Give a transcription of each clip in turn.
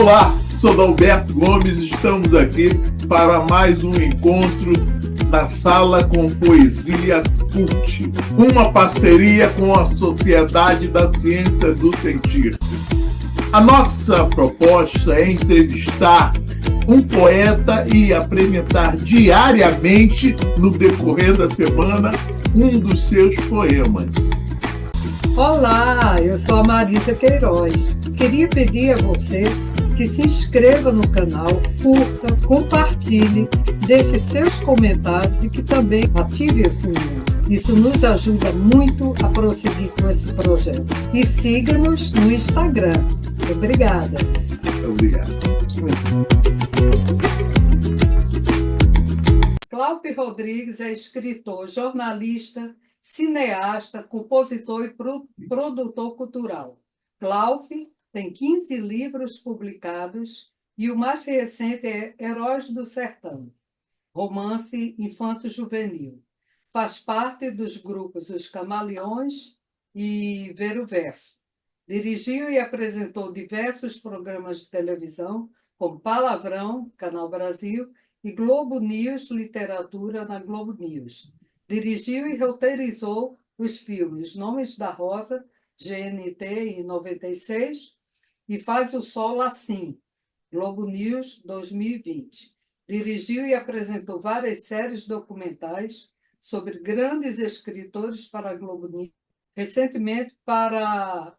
Olá, sou Adalberto Gomes, estamos aqui para mais um encontro na Sala com Poesia Cult, uma parceria com a Sociedade da Ciência do Sentir. A nossa proposta é entrevistar um poeta e apresentar diariamente, no decorrer da semana, um dos seus poemas. Olá, eu sou a Marisa Queiroz. Queria pedir a você que se inscreva no canal, curta, compartilhe, deixe seus comentários e que também ative o sininho. Isso nos ajuda muito a prosseguir com esse projeto. E siga-nos no Instagram. Obrigada. Obrigado. Cláudio Rodrigues é escritor, jornalista, cineasta, compositor e produtor cultural. Cláudio tem 15 livros publicados e o mais recente é Heróis do Sertão, romance infanto-juvenil. Faz parte dos grupos Os Camaleões e Ver o Verso. Dirigiu e apresentou diversos programas de televisão, como Palavrão, Canal Brasil, e Globo News Literatura na Globo News. Dirigiu e roteirizou os filmes Nomes da Rosa, GNT em 96, e Faz o Sol Assim, Globo News 2020. Dirigiu e apresentou várias séries documentais sobre grandes escritores para a Globo News. Recentemente, para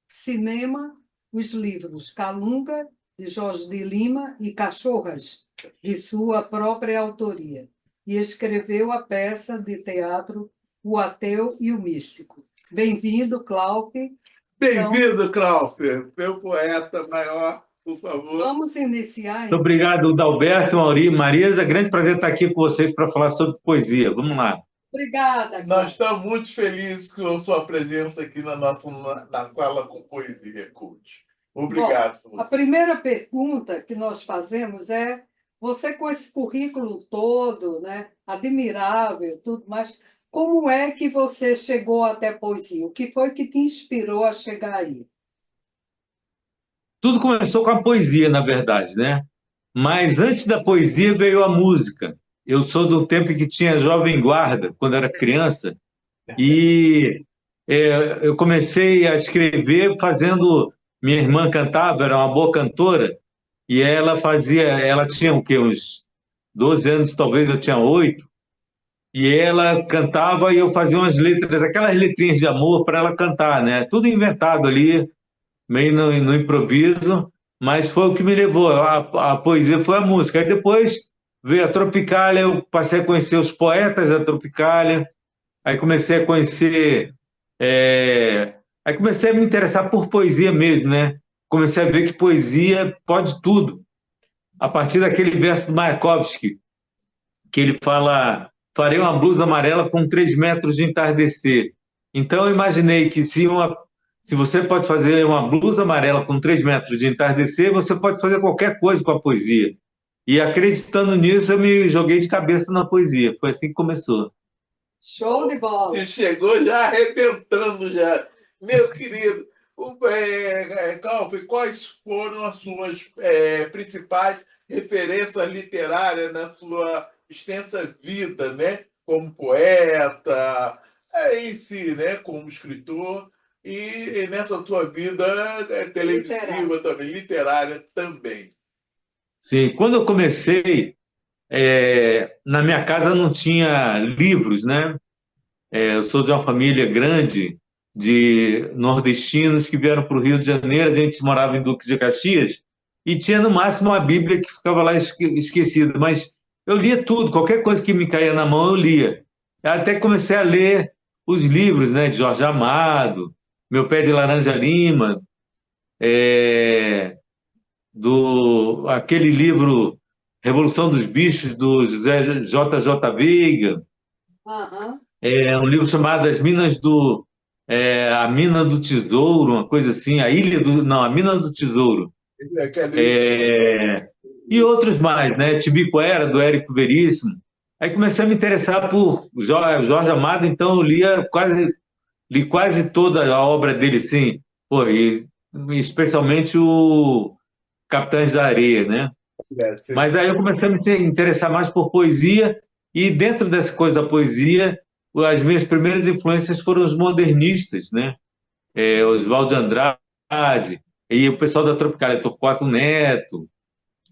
cinema, os livros Calunga, de Jorge de Lima, e Cachorras, de sua própria autoria. E escreveu a peça de teatro O Ateu e o Místico. Bem-vindo, Cláudio. Bem-vindo, Cláudio, meu poeta maior, por favor. Vamos iniciar. Muito obrigado, Adalberto, Marisa. Grande prazer estar aqui com vocês para falar sobre poesia. Vamos lá. Obrigada. Nós estamos muito felizes com a sua presença aqui na Sala com Poesia Cult. Obrigado. Bom, a primeira pergunta que nós fazemos é: você com esse currículo todo, né, admirável, tudo mais, como é que você chegou até a poesia? O que foi que te inspirou a chegar aí? Tudo começou com a poesia, na verdade, né? Mas antes da poesia veio a música. Eu sou do tempo em que tinha Jovem Guarda, quando era criança, e eu comecei a escrever fazendo... Minha irmã cantava, era uma boa cantora, e ela tinha o quê? Uns 12 anos, talvez eu tinha 8, e ela cantava e eu fazia umas letras, aquelas letrinhas de amor para ela cantar, né? Tudo inventado ali, meio no improviso, mas foi o que me levou. A poesia foi a música. Aí depois veio a Tropicália, eu passei a conhecer os poetas da Tropicália, aí comecei a conhecer... Aí comecei a me interessar por poesia mesmo, né? Comecei a ver que poesia pode tudo. A partir daquele verso do Mayakovsky, que ele fala: farei uma blusa amarela com 3 metros de entardecer. Então eu imaginei que se você pode fazer uma blusa amarela com 3 metros de entardecer, você pode fazer qualquer coisa com a poesia. E acreditando nisso, eu me joguei de cabeça na poesia. Foi assim que começou. Show de bola! Você chegou já arrebentando já. Meu querido, Cláudio, quais foram as suas principais referências literárias na sua extensa vida, né? Como poeta, em si, né? Como escritor, e nessa sua vida televisiva também, literária também. Sim, quando eu comecei, na minha casa não tinha livros, né? Eu sou de uma família grande de nordestinos que vieram para o Rio de Janeiro, a gente morava em Duque de Caxias, e tinha no máximo uma Bíblia que ficava lá esquecida, mas eu lia tudo, qualquer coisa que me caía na mão eu lia. Até comecei a ler os livros, né, de Jorge Amado, Meu Pé de Laranja Lima, aquele livro Revolução dos Bichos, do José J.J. Veiga, um livro chamado As Minas a Mina do Tesouro, uma coisa assim, a Mina do Tesouro. E outros mais, né? Tibiquera, do Érico Veríssimo. Aí comecei a me interessar por Jorge Amado, então eu li quase toda a obra dele, sim. Pô, e especialmente o Capitães da Areia, né? Mas aí eu comecei a me interessar mais por poesia, e dentro dessa coisa da poesia, as minhas primeiras influências foram os modernistas, né? Oswald de Andrade, e o pessoal da Tropicália, Torquato Neto,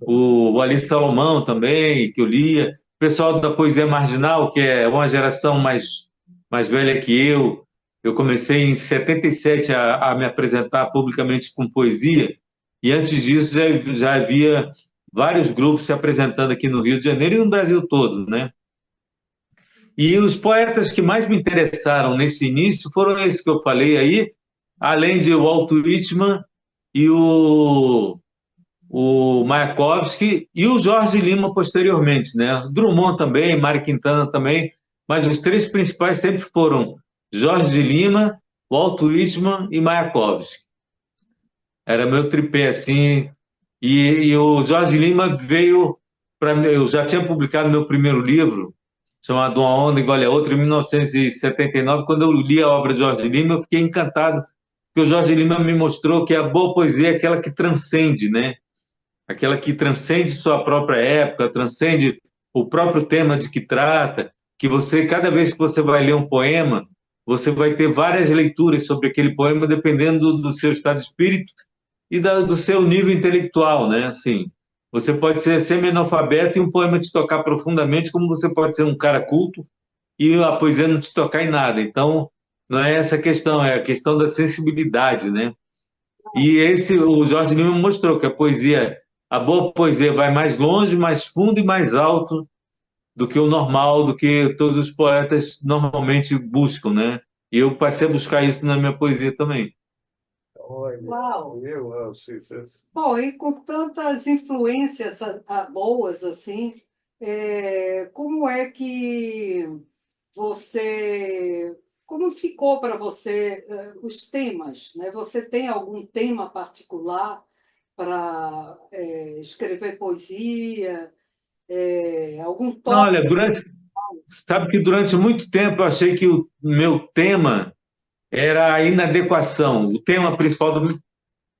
o Alice Salomão também, que eu lia, o pessoal da poesia marginal, que é uma geração mais velha que eu comecei em 77 a me apresentar publicamente com poesia, e antes disso já havia vários grupos se apresentando aqui no Rio de Janeiro e no Brasil todo, né? E os poetas que mais me interessaram nesse início foram esses que eu falei aí, além de Walt Whitman e o Mayakovsky e o Jorge Lima posteriormente, né? Drummond também, Mário Quintana também, mas os três principais sempre foram Jorge Lima, Walt Whitman e Mayakovsky. Era meu tripé, assim. E o Jorge Lima veio para... Eu já tinha publicado meu primeiro livro, chamado Uma Onda Igual a Outra, em 1979. Quando eu li a obra de Jorge Lima, eu fiquei encantado, porque o Jorge Lima me mostrou que a boa poesia é aquela que transcende, né? Aquela que transcende sua própria época, transcende o próprio tema de que trata, que você, cada vez que você vai ler um poema, você vai ter várias leituras sobre aquele poema, dependendo do seu estado de espírito e do seu nível intelectual, né? Assim, você pode ser semi-analfabeto e um poema te tocar profundamente, como você pode ser um cara culto e a poesia não te tocar em nada. Então, não é essa a questão, é a questão da sensibilidade, né? E o Jorge Lima mostrou que a boa poesia vai mais longe, mais fundo e mais alto do que o normal, do que todos os poetas normalmente buscam, né? E eu passei a buscar isso na minha poesia também. Uau! Eu, Bom, e com tantas influências boas assim, como é que você, como ficou para você os temas, né? Você tem algum tema particular para escrever poesia, algum Olha, tópico? sabe que durante muito tempo eu achei que o meu tema era a inadequação. O tema principal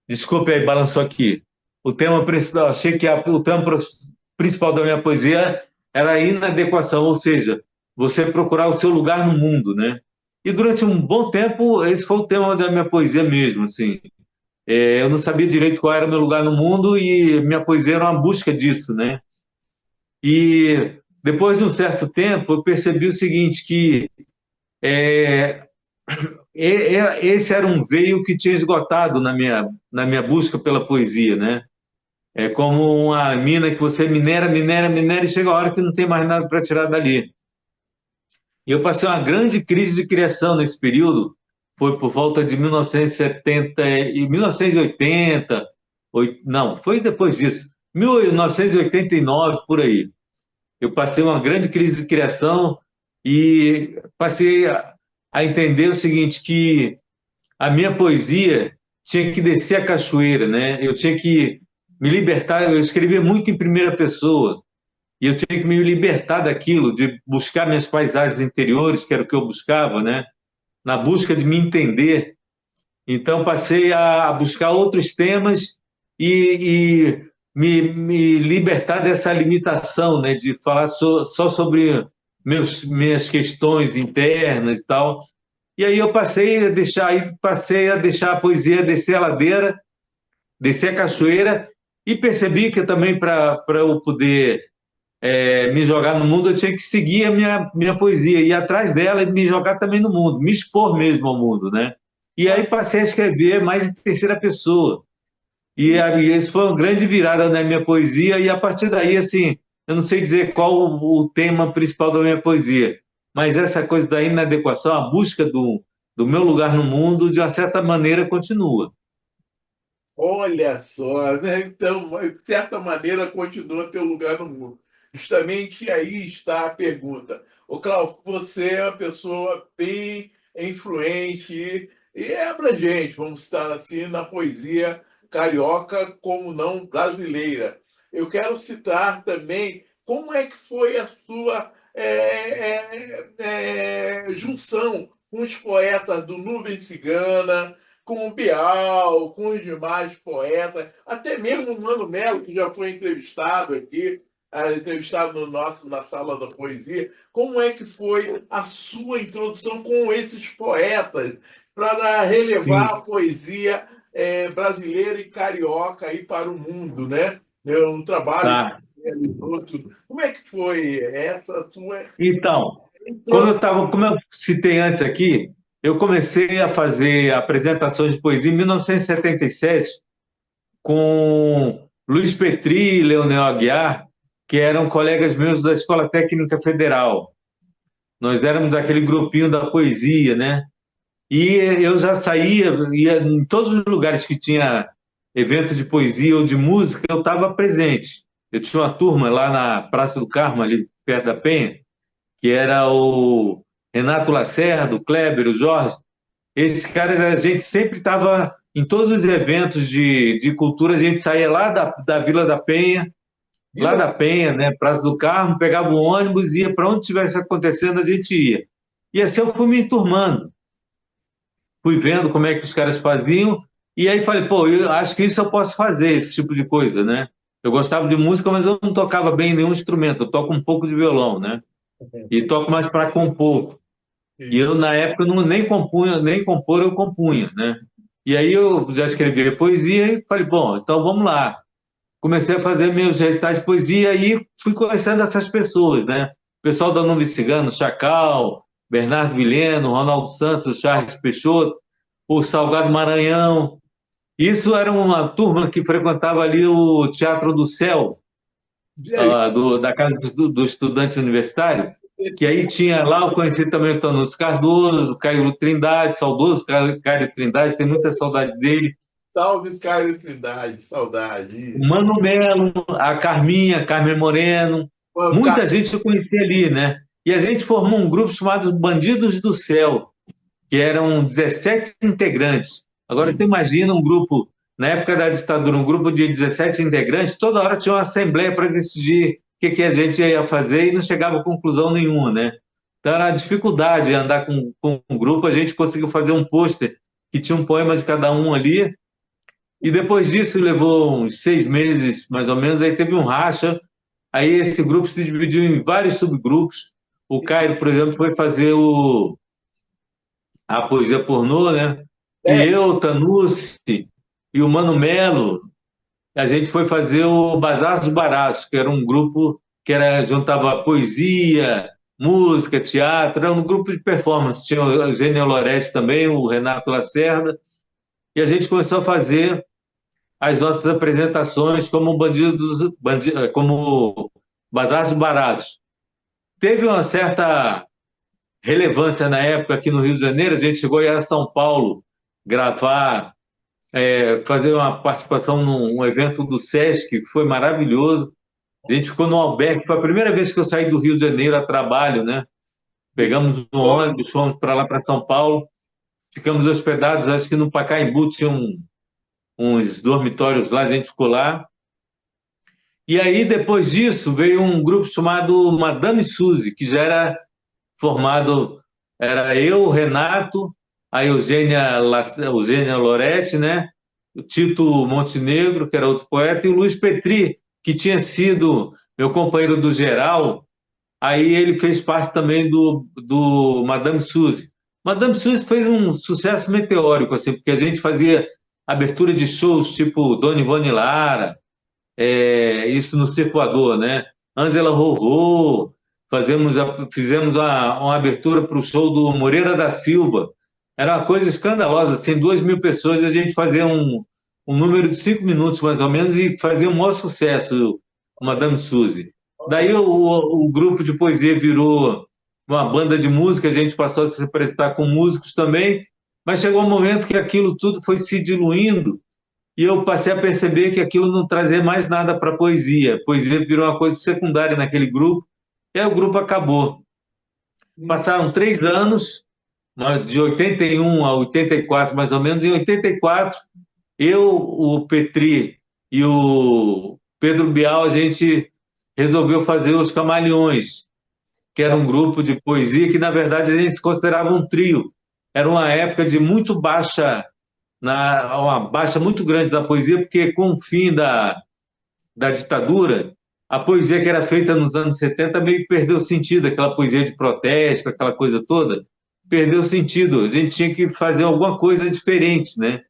Desculpe aí, balançou aqui. O tema principal, achei que o tema principal da minha poesia era a inadequação, ou seja, você procurar o seu lugar no mundo, né? E durante um bom tempo, esse foi o tema da minha poesia mesmo, assim. Eu não sabia direito qual era o meu lugar no mundo e minha poesia era uma busca disso, né? E depois de um certo tempo, eu percebi o seguinte, que é, esse era um veio que tinha esgotado na minha busca pela poesia, né? É como uma mina que você minera, minera, minera e chega a hora que não tem mais nada para tirar dali. E eu passei uma grande crise de criação nesse período, foi por volta de 1970 e 1980, não, foi depois disso, 1989 por aí. Eu passei uma grande crise de criação e passei a entender o seguinte, que a minha poesia tinha que descer a cachoeira, né? Eu tinha que me libertar. Eu escrevia muito em primeira pessoa e eu tinha que me libertar daquilo, de buscar minhas paisagens interiores, que era o que eu buscava, né? Na busca de me entender. Então passei a buscar outros temas e me libertar dessa limitação, né? De falar só sobre minhas questões internas e tal. E aí eu passei a deixar a poesia descer a ladeira, descer a cachoeira, e percebi que também para eu poder me jogar no mundo, eu tinha que seguir a minha poesia, ir atrás dela e me jogar também no mundo, me expor mesmo ao mundo, né? E aí passei a escrever mais em terceira pessoa. E isso foi uma grande virada na minha poesia, e a partir daí, assim, eu não sei dizer qual o tema principal da minha poesia, mas essa coisa da inadequação, a busca do meu lugar no mundo, de uma certa maneira, continua. olha só, né? Então, de certa maneira, continua teu lugar no mundo. Justamente aí está a pergunta. Ô, Cláudio, você é uma pessoa bem influente e é abrangente, vamos estar assim, na poesia carioca, como não brasileira. Eu quero citar também como é que foi a sua junção com os poetas do Nuvem Cigana, com o Bial, com os demais poetas, até mesmo o Mano Melo, que já foi entrevistado aqui, entrevistado no nosso, na Sala da Poesia. Como é que foi a sua introdução com esses poetas para relevar a Sim, poesia brasileira e carioca aí para o mundo, né? É um trabalho que tá. você realizou, tudo. Como é que foi essa sua Então, introdução? como eu citei antes aqui, eu comecei a fazer apresentações de poesia em 1977 com Luiz Petri e Leonel Aguiar, que eram colegas meus da Escola Técnica Federal. Nós éramos aquele grupinho da poesia, né? E eu já saía, ia em todos os lugares que tinha evento de poesia ou de música, eu estava presente. Eu tinha uma turma lá na Praça do Carmo, ali perto da Penha, que era o Renato Lacerda, o Kleber, o Jorge. Esses caras, a gente sempre estava em todos os eventos de cultura, a gente saía lá da Vila da Penha, lá Vila? da Penha, né, Praça do Carmo, pegava o ônibus, ia para onde estivesse acontecendo, a gente ia. E assim eu fui me enturmando, fui vendo como é que os caras faziam, e aí falei, pô, eu acho que isso eu posso fazer, esse tipo de coisa, né? Eu gostava de música, mas eu não tocava bem nenhum instrumento, eu toco um pouco de violão, né? E toco mais para compor. E eu, na época, não, nem compunha, nem compor eu compunha, né? E aí eu já escrevia poesia e falei, bom, então vamos lá. Comecei a fazer meus recitais de poesia e aí fui conhecendo essas pessoas, né? O pessoal da Nuvem Cigano, Chacal, Bernardo Vilheno, Ronaldo Santos, Charles Peixoto, o Salgado Maranhão. Isso era uma turma que frequentava ali o Teatro do Céu, E aí, da Casa do Estudante Universitário, que aí tinha lá, eu conheci também o Tonúcio Cardoso, o Caio Trindade, saudoso Caio Trindade, tem muita saudade dele, salve Skyler Trindade, saudade. o Isso. Mano Melo, a Carminha, Carmen Moreno, O muita gente eu conheci ali, né? E a gente formou um grupo chamado Bandidos do Céu, que eram 17 integrantes. Agora, você imagina um grupo, na época da ditadura, um grupo de 17 integrantes, toda hora tinha uma assembleia para decidir o que a gente ia fazer e não chegava a conclusão nenhuma, né? Então, era a dificuldade de andar com um grupo, a gente conseguiu fazer um pôster que tinha um poema de cada um ali, e depois disso levou uns 6 meses, mais ou menos, aí teve um racha, aí esse grupo se dividiu em vários subgrupos, o Caio, por exemplo, foi fazer a poesia pornô, né? E É, eu, Tanucci e o Mano Melo, a gente foi fazer o Bazar dos Baratos, que era um grupo que juntava poesia, música, teatro, era um grupo de performance. Tinha o Eugênio Loreste também, o Renato Lacerda, e a gente começou a fazer as nossas apresentações como como Bazar dos Baratos. Teve uma certa relevância na época aqui no Rio de Janeiro, a gente chegou a ir a São Paulo gravar, fazer uma participação num evento do Sesc, que foi maravilhoso. A gente ficou no albergue, foi a primeira vez que eu saí do Rio de Janeiro a trabalho, né? Pegamos um ônibus, fomos para lá, para São Paulo, ficamos hospedados, acho que no Pacaembu tinha uns dormitórios lá, a gente ficou lá. E aí, depois disso, veio um grupo chamado Madame Suzy, que já era formado, era eu, o Renato, a Eugênia Loretti, né? O Tito Montenegro, que era outro poeta, e o Luiz Petri, que tinha sido meu companheiro do geral, aí ele fez parte também do Madame Suzy. Madame Suzy fez um sucesso meteórico, assim, porque a gente fazia abertura de shows tipo Dona Ivone Lara, isso no Circulador, né? Ângela Rorô, fizemos uma abertura para o show do Moreira da Silva. Era uma coisa escandalosa, assim, 2.000 pessoas, a gente fazia um número de 5 minutos, mais ou menos, e fazia um maior sucesso, o Madame Suzy. Daí o grupo de poesia virou uma banda de música, a gente passou a se apresentar com músicos também, mas chegou um momento que aquilo tudo foi se diluindo, e eu passei a perceber que aquilo não trazia mais nada para a poesia. A poesia virou uma coisa secundária naquele grupo, e aí o grupo acabou. Passaram 3 anos, de 81 a 84, mais ou menos. Em 84, eu, o Petri e o Pedro Bial, a gente resolveu fazer os Camaleões, que era um grupo de poesia que, na verdade, a gente se considerava um trio. Era uma época de muito baixa uma baixa muito grande da poesia, porque com o fim da ditadura, a poesia que era feita nos anos 70 meio que perdeu sentido, aquela poesia de protesto, aquela coisa toda, perdeu sentido. A gente tinha que fazer alguma coisa diferente, né?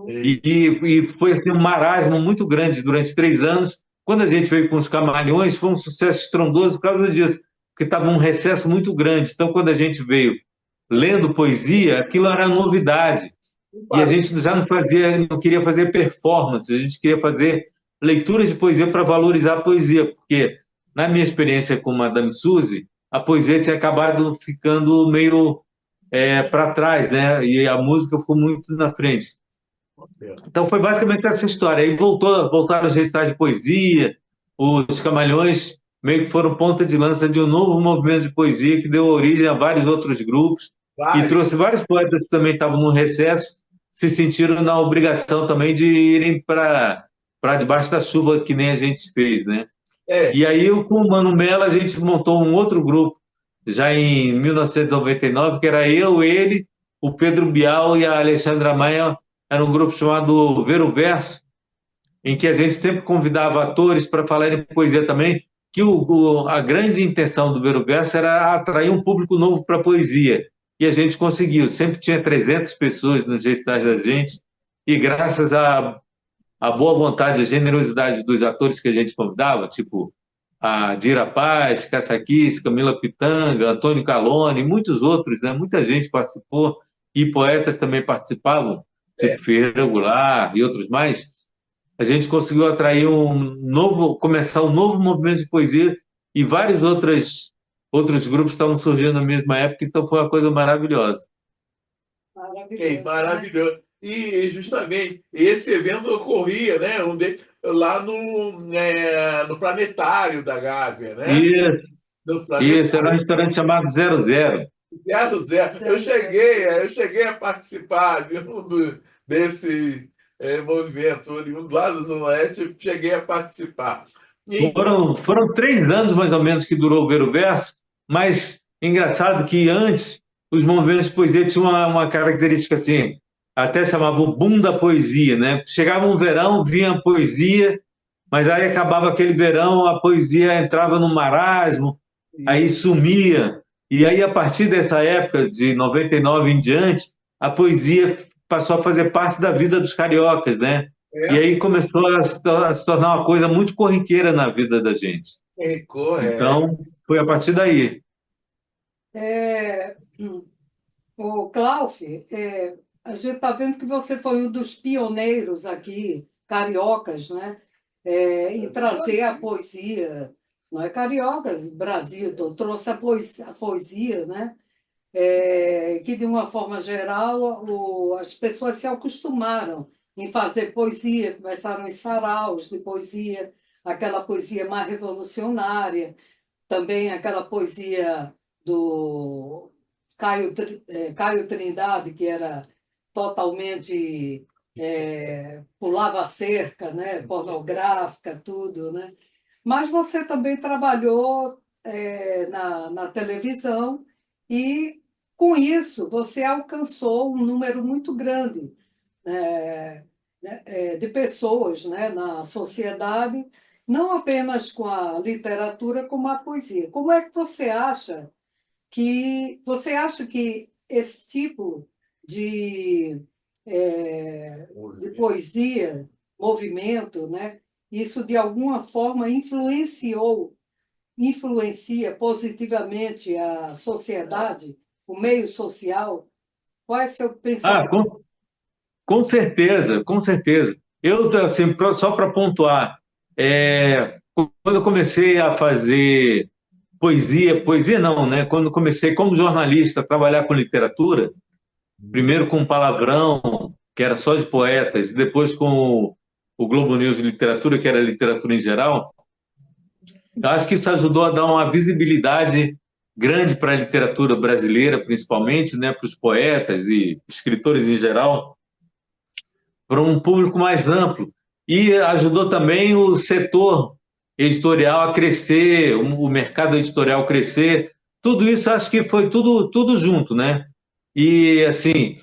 E foi assim, um marasmo muito grande durante 3 anos. Quando a gente veio com os Camalhões, foi um sucesso estrondoso por causa disso, porque estava um recesso muito grande. Então, quando a gente veio lendo poesia, aquilo era novidade. E a gente já não queria fazer performance, a gente queria fazer leituras de poesia para valorizar a poesia, porque na minha experiência com Madame Suzy, a poesia tinha acabado ficando meio para trás, né? E a música ficou muito na frente. Então foi basicamente essa história. Aí voltaram os recitais de poesia, os Camalhões meio que foram ponta de lança de um novo movimento de poesia que deu origem a vários outros grupos e trouxe vários poetas que também estavam no recesso, se sentiram na obrigação também de irem para debaixo da chuva, que nem a gente fez, né? E aí, com o Mano Mello, a gente montou um outro grupo, já em 1999, que era eu, ele, o Pedro Bial e a Alexandra Maia. Era um grupo chamado Ver o Verso, em que a gente sempre convidava atores para falarem poesia também, que a grande intenção do Ver o Verso era atrair um público novo para a poesia. E a gente conseguiu. Sempre tinha 300 pessoas nos recitais da gente, e graças à boa vontade e generosidade dos atores que a gente convidava, tipo a Dira Paz, Cássia Kiss, Camila Pitanga, Antônio Calone, muitos outros, né? Muita gente participou, e poetas também participavam, tipo Ferreira Goulart e outros mais. A gente conseguiu atrair começar um novo movimento de poesia, e vários outros grupos estavam surgindo na mesma época, então foi uma coisa maravilhosa. Maravilhoso. Maravilhoso. E justamente esse evento ocorria, né, lá no Planetário da Gávea, né? Isso, era um restaurante chamado 00. 00. Eu cheguei a participar de desse movimento oriundo lá do Zona Oeste, cheguei a participar. Foram 3 anos, mais ou menos, que durou o Ver o Verso, mas engraçado que antes os movimentos de poesia tinham uma característica assim, até chamava o boom da poesia, né? Chegava um verão, vinha a poesia, mas aí acabava aquele verão, a poesia entrava no marasmo, aí sumia. E aí, a partir dessa época, de 99 em diante, a poesia passou a fazer parte da vida dos cariocas, né? E aí começou a se tornar uma coisa muito corriqueira na vida da gente. Então, foi a partir daí. O Klaus, a gente está vendo que você foi um dos pioneiros aqui, cariocas, né? Em trazer a poesia, não é cariocas, Brasil, então, trouxe a poesia, né? Que, de uma forma geral, as pessoas se acostumaram em fazer poesia, começaram os saraus de poesia, aquela poesia mais revolucionária, também aquela poesia do Caio Trindade, que era totalmente pulava a cerca, né? Pornográfica, tudo, né? Mas você também trabalhou na televisão, e com isso você alcançou um número muito grande de pessoas, né, na sociedade, não apenas com a literatura, como a poesia. Como é que você acha que esse tipo de poesia, movimento, né, isso de alguma forma influencia positivamente a sociedade, o meio social? Qual é o seu pensamento? Com certeza, com certeza. Eu, assim, só para pontuar, quando eu comecei a fazer poesia não, né? Quando comecei como jornalista a trabalhar com literatura, primeiro com Palavrão, que era só de poetas, e depois com o Globo News de Literatura, que era literatura em geral, eu acho que isso ajudou a dar uma visibilidade grande para a literatura brasileira, principalmente, né? Para os poetas e escritores em geral, para um público mais amplo. E ajudou também o setor editorial a crescer, o mercado editorial crescer. Tudo isso acho que foi tudo junto, né? E, assim,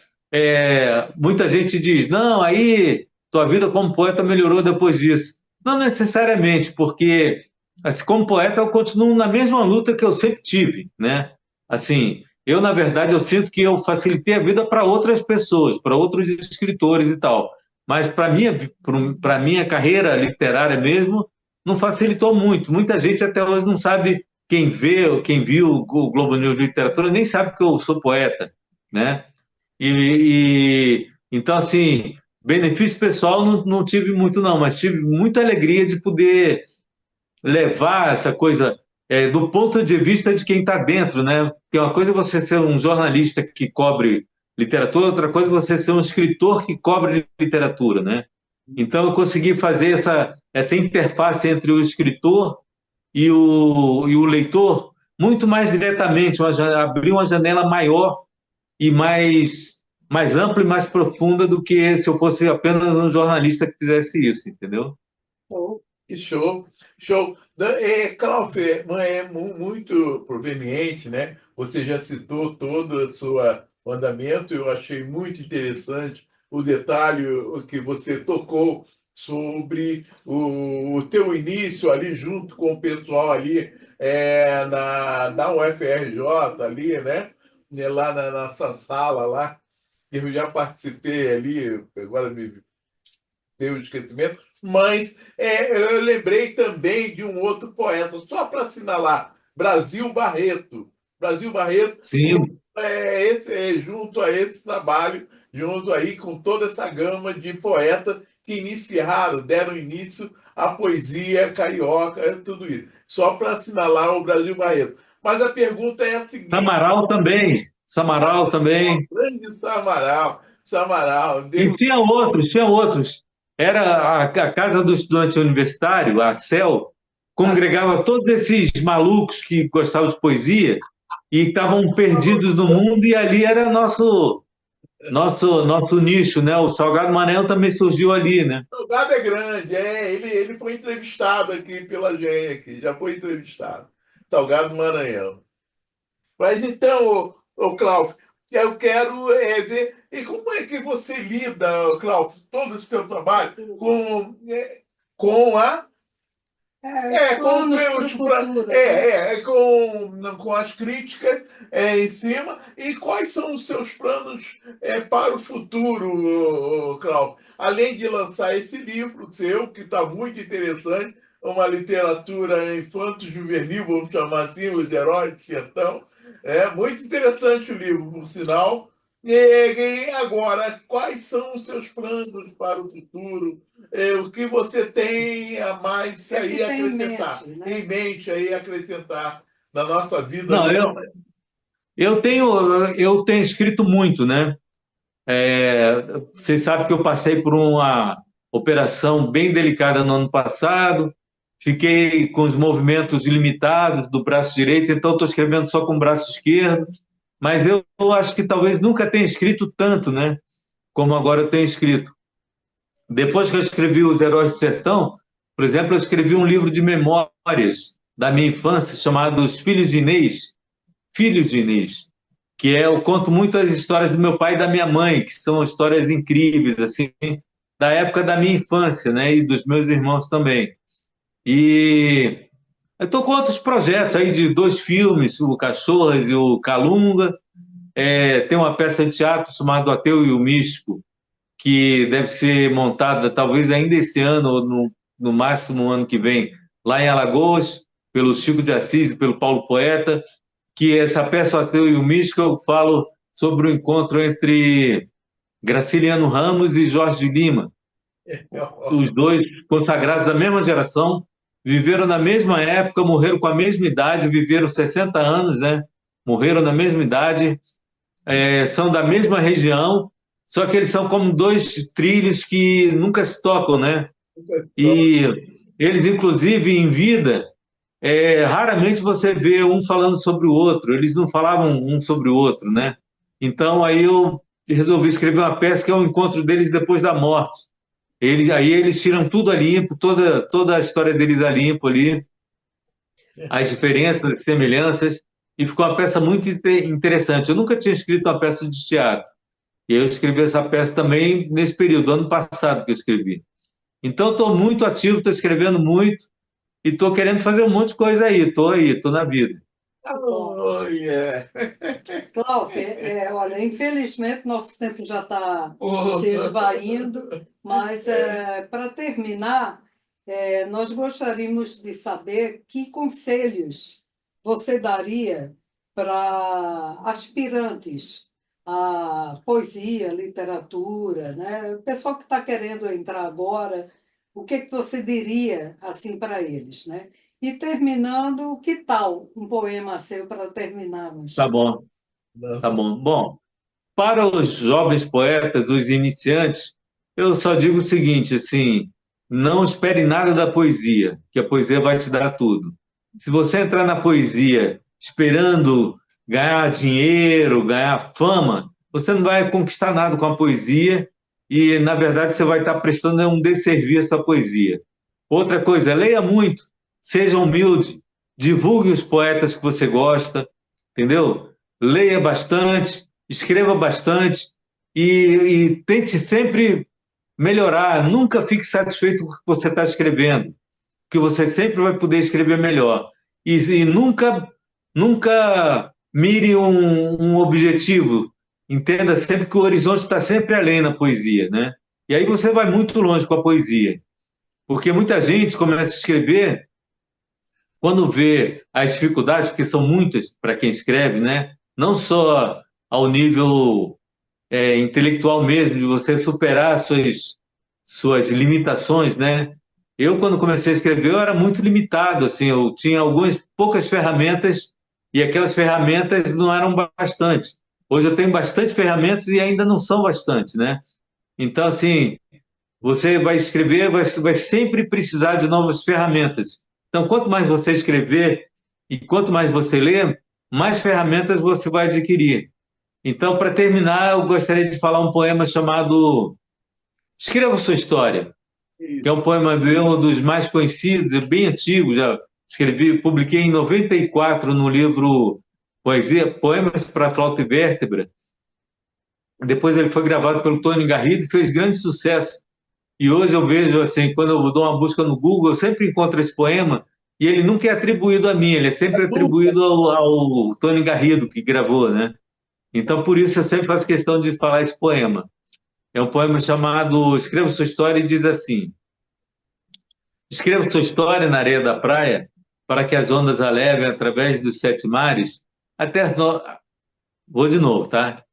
muita gente diz, não, aí tua vida como poeta melhorou depois disso. Não necessariamente, porque assim, como poeta eu continuo na mesma luta que eu sempre tive, né? Assim, eu na verdade eu sinto que eu facilitei a vida para outras pessoas, para outros escritores e tal, mas para minha carreira literária mesmo não facilitou muito. Muita gente até hoje não sabe quem viu o Globo News de Literatura nem sabe que eu sou poeta, né? Então, assim, benefício pessoal não tive muito, não, mas tive muita alegria de poder levar essa coisa do ponto de vista de quem está dentro, né? Porque uma coisa é você ser um jornalista que cobre literatura, outra coisa é você ser um escritor que cobre literatura, né? Então, eu consegui fazer essa interface entre o escritor e o leitor muito mais diretamente, abrir uma janela maior e mais ampla e mais profunda do que se eu fosse apenas um jornalista que fizesse isso, entendeu? Que show, show. Cláudio, muito proveniente, né? Você já citou todo o seu andamento, eu achei muito interessante o detalhe que você tocou sobre o teu início ali junto com o pessoal ali da UFRJ ali, né? Lá na nossa sala lá, que eu já participei ali, agora me deu esquecimento, mas eu lembrei também de um outro poeta, só para assinalar, Brasil Barreto. Brasil Barreto, Sim. junto a esse trabalho, junto aí com toda essa gama de poetas que deram início à poesia carioca, tudo isso. Só para assinalar o Brasil Barreto. Mas a pergunta é a seguinte: Samaral também. Samaral também. grande Samaral, Samaral, E tinha outros, tinha outros. Era a Casa do Estudante Universitário, a CEL, congregava todos esses malucos que gostavam de poesia e estavam perdidos no mundo, e ali era nosso nicho, né? O Salgado Maranhão também surgiu ali, né? O Gado é grande, ele foi entrevistado aqui pela gente, aqui, já foi entrevistado. Salgado Maranhão. Mas então, Cláudio, eu quero ver. E como é que você lida, Cláudio, todo esse seu trabalho com a com Planos para o os futuro, né? com as críticas em cima. E quais são os seus planos para o futuro, Cláudio? Além de lançar esse livro seu, que está muito interessante, uma literatura infanto-juvenil, vamos chamar assim, Os Heróis de Sertão. É muito interessante o livro, por sinal. E agora, quais são os seus planos para o futuro? O que você tem a mais aí acrescentar, Em mente, né? em mente aí acrescentar na nossa vida? Não, eu tenho escrito muito, né? Vocês sabem que eu passei por uma operação bem delicada no ano passado, fiquei com os movimentos limitados do braço direito, então estou escrevendo só com o braço esquerdo, mas eu acho que talvez nunca tenha escrito tanto, né? Como agora eu tenho escrito. Depois que eu escrevi Os Heróis do Sertão, por exemplo, eu escrevi um livro de memórias da minha infância chamado Os Filhos de Inês, que eu conto muito as histórias do meu pai e da minha mãe, que são histórias incríveis, assim, da época da minha infância, né, e dos meus irmãos também. E eu estou com outros projetos aí de 2 filmes, o Cachorras e o Calunga. Tem uma peça de teatro chamada O Ateu e o Místico, que deve ser montada talvez ainda esse ano, ou no máximo ano que vem, lá em Alagoas, pelo Chico de Assis e pelo Paulo Poeta, que essa peça O Ateu e o Místico eu falo sobre o encontro entre Graciliano Ramos e Jorge Lima, os dois consagrados da mesma geração, viveram na mesma época, morreram com a mesma idade, viveram 60 anos, né? Morreram na mesma idade, são da mesma região, só que eles são como 2 trilhos que nunca se tocam, né? E eles, inclusive, em vida, raramente você vê um falando sobre o outro, eles não falavam um sobre o outro, né? Então, aí eu resolvi escrever uma peça que é o encontro deles depois da morte. Aí eles tiram tudo a limpo, toda a história deles a limpo ali, as diferenças, as semelhanças, e ficou uma peça muito interessante. Eu nunca tinha escrito uma peça de teatro. E eu escrevi essa peça também nesse período, ano passado que eu escrevi. Então, estou muito ativo, estou escrevendo muito e estou querendo fazer um monte de coisa aí. Estou na vida. Oh, yeah. Cláudio, olha, infelizmente nosso tempo já está se esvaindo, mas para terminar, nós gostaríamos de saber que conselhos você daria para aspirantes à poesia, literatura, né? O pessoal que está querendo entrar agora, o que você diria assim para eles, né? E terminando, que tal um poema seu para Tá terminarmos? bom, tá Nossa. bom. Bom, para os jovens poetas, os iniciantes, eu só digo o seguinte, assim, não espere nada da poesia, que a poesia vai te dar tudo. Se você entrar na poesia esperando ganhar dinheiro, ganhar fama, você não vai conquistar nada com a poesia e, na verdade, você vai estar prestando um desserviço à poesia. Outra coisa, leia muito, seja humilde, divulgue os poetas que você gosta, entendeu? Leia bastante, escreva bastante e tente sempre melhorar. Nunca fique satisfeito com o que você está escrevendo, que você sempre vai poder escrever melhor. E nunca mire um objetivo. Entenda sempre que o horizonte está sempre além na poesia, né? E aí você vai muito longe com a poesia. Porque muita gente começa a escrever quando vê as dificuldades, porque são muitas para quem escreve, né? Não só ao nível intelectual mesmo, de você superar suas limitações, né? Eu, quando comecei a escrever, eu era muito limitado, assim, eu tinha algumas poucas ferramentas e aquelas ferramentas não eram bastantes. Hoje eu tenho bastante ferramentas e ainda não são bastantes, né? Então, assim, você vai escrever, vai sempre precisar de novas ferramentas. Então, quanto mais você escrever e quanto mais você ler, mais ferramentas você vai adquirir. Então, para terminar, eu gostaria de falar um poema chamado Escreva Sua História, que é um poema meu, um dos mais conhecidos, é bem antigo, já escrevi, publiquei em 94 no livro Poemas para Flauta e Vértebra. Depois ele foi gravado pelo Tony Garrido e fez grande sucesso. E hoje eu vejo, assim, quando eu dou uma busca no Google, eu sempre encontro esse poema e ele nunca é atribuído a mim, ele é sempre atribuído ao Tony Garrido, que gravou, né? Então, por isso, eu sempre faço questão de falar esse poema. É um poema chamado Escreva Sua História e diz assim: Escreva sua história na areia da praia para que as ondas a levem através dos sete mares até as no... Vou de novo, tá?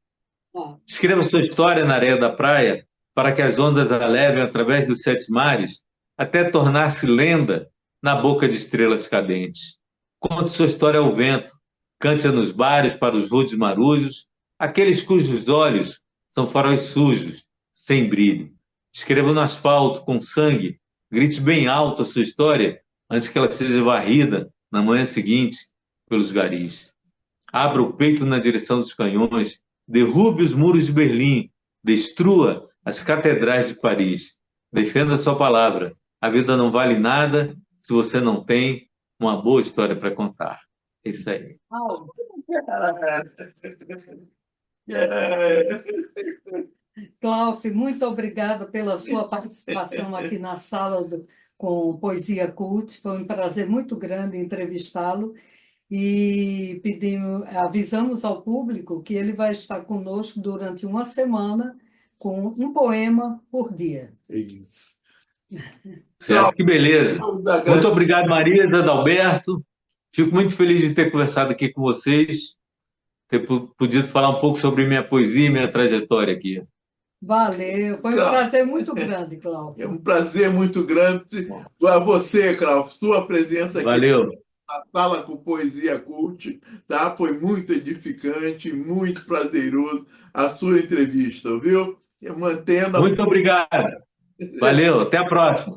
Ó, Escreva sua história na areia da praia para que as ondas a levem através dos sete mares até tornar-se lenda na boca de estrelas cadentes. Conte sua história ao vento, cante-a nos bares para os rudes marujos, aqueles cujos olhos são faróis sujos, sem brilho. Escreva no asfalto, com sangue, grite bem alto a sua história antes que ela seja varrida na manhã seguinte pelos garis. Abra o peito na direção dos canhões, derrube os muros de Berlim, destrua as catedrais de Paris. Defenda a sua palavra. A vida não vale nada se você não tem uma boa história para contar. É isso aí. Paulo, Cláudio, muito obrigada pela sua participação aqui na sala com Poesia Cult. Foi um prazer muito grande entrevistá-lo e avisamos ao público que ele vai estar conosco durante uma semana com um poema por dia. Isso. Certo, que beleza. Muito obrigado, Maria, Adalberto. Fico muito feliz de ter conversado aqui com vocês, ter podido falar um pouco sobre minha poesia e minha trajetória aqui. Valeu, foi um prazer muito grande, Cláudio. É um prazer muito grande a você, Cláudio, sua presença aqui Valeu. na sala com Poesia Cult, tá? Foi muito edificante, muito prazeroso a sua entrevista, viu? Mantendo a... Muito obrigado. Valeu, até a próxima.